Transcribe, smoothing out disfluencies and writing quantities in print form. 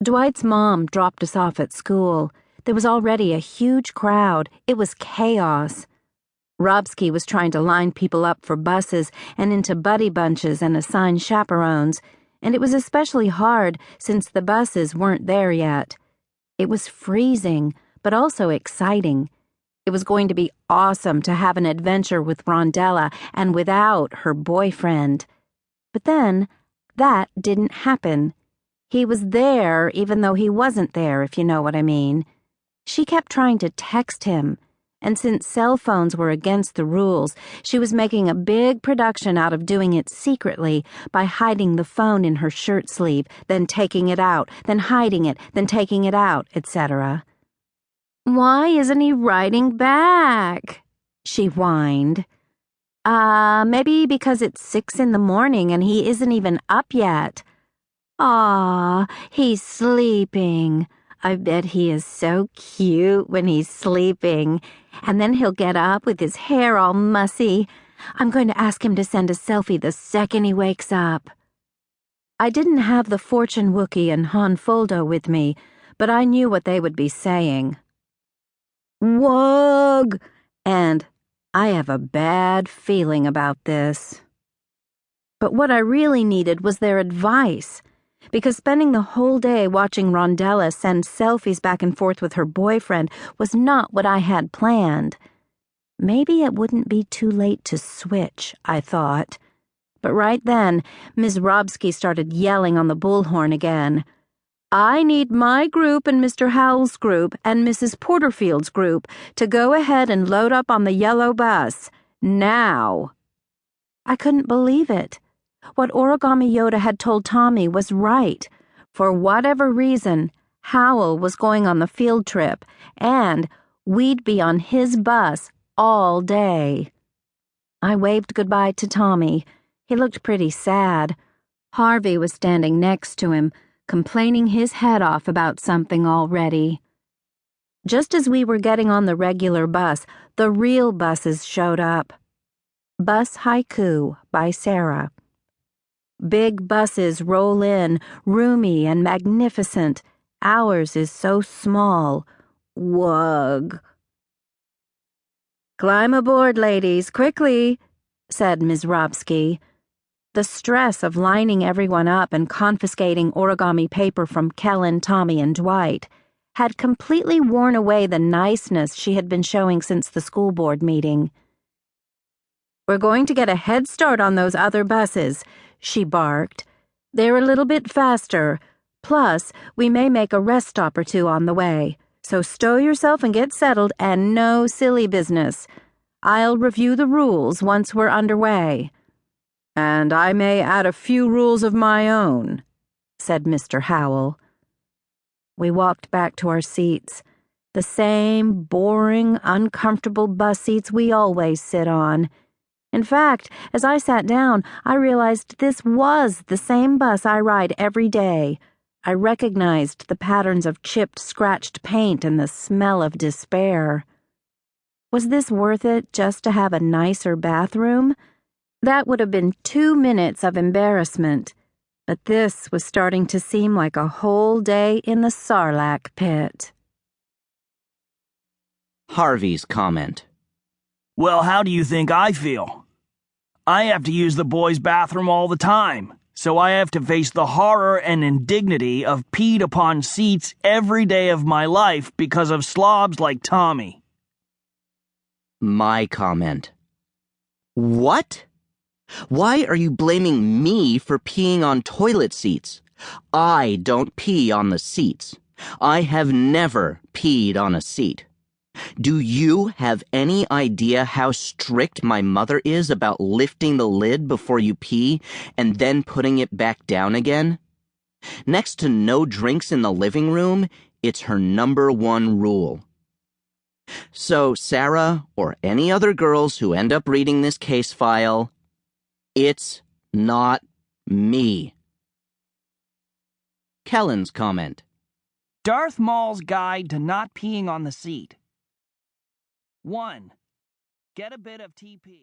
Dwight's mom dropped us off at school. There was already a huge crowd. It was chaos. Rabbski was trying to line people up for buses and into buddy bunches and assign chaperones, and it was especially hard since the buses weren't there yet. It was freezing, but also exciting. It was going to be awesome to have an adventure with Rondella and without her boyfriend. But then, that didn't happen. He was there even though he wasn't there, if you know what I mean. She kept trying to text him, and since cell phones were against the rules, she was making a big production out of doing it secretly by hiding the phone in her shirt sleeve, then taking it out, then hiding it, then taking it out, etc. "Why isn't he writing back?" she whined. Maybe because it's 6 in the morning and he isn't even up yet." "Aw, he's sleeping. I bet he is so cute when he's sleeping. And then he'll get up with his hair all mussy. I'm going to ask him to send a selfie the second he wakes up." I didn't have the Fortune Wookiee and Han Foldo with me, but I knew what they would be saying. "Wug!" and "I have a bad feeling about this." But what I really needed was their advice, because spending the whole day watching Rondella send selfies back and forth with her boyfriend was not what I had planned. Maybe it wouldn't be too late to switch, I thought. But right then, Ms. Rabbski started yelling on the bullhorn again. "I need my group and Mr. Howell's group and Mrs. Porterfield's group to go ahead and load up on the yellow bus. Now." I couldn't believe it. What Origami Yoda had told Tommy was right. For whatever reason, Howell was going on the field trip, and we'd be on his bus all day. I waved goodbye to Tommy. He looked pretty sad. Harvey was standing next to him, complaining his head off about something already. Just as we were getting on the regular bus, the real buses showed up. Bus Haiku by Sarah. Big buses roll in, roomy and magnificent. Ours is so small. Wug. "Climb aboard, ladies, quickly," said Ms. Rabbski. The stress of lining everyone up and confiscating origami paper from Kellen, Tommy, and Dwight had completely worn away the niceness she had been showing since the school board meeting. "We're going to get a head start on those other buses," she barked. "They're a little bit faster. Plus, we may make a rest stop or two on the way. So stow yourself and get settled, and no silly business. I'll review the rules once we're underway." "And I may add a few rules of my own," said Mr. Howell. We walked back to our seats. The same boring, uncomfortable bus seats we always sit on. In fact, as I sat down, I realized this was the same bus I ride every day. I recognized the patterns of chipped, scratched paint and the smell of despair. Was this worth it just to have a nicer bathroom? That would have been 2 minutes of embarrassment. But this was starting to seem like a whole day in the Sarlacc pit. Harvey's comment. "Well, how do you think I feel? I have to use the boys' bathroom all the time, so I have to face the horror and indignity of peed upon seats every day of my life because of slobs like Tommy." My comment. What? Why are you blaming me for peeing on toilet seats? I don't pee on the seats. I have never peed on a seat. Do you have any idea how strict my mother is about lifting the lid before you pee and then putting it back down again? Next to no drinks in the living room, it's her #1 rule. So, Sarah, or any other girls who end up reading this case file, it's not me. Kellen's comment. Darth Maul's Guide to Not Peeing on the Seat. 1. Get a bit of TP.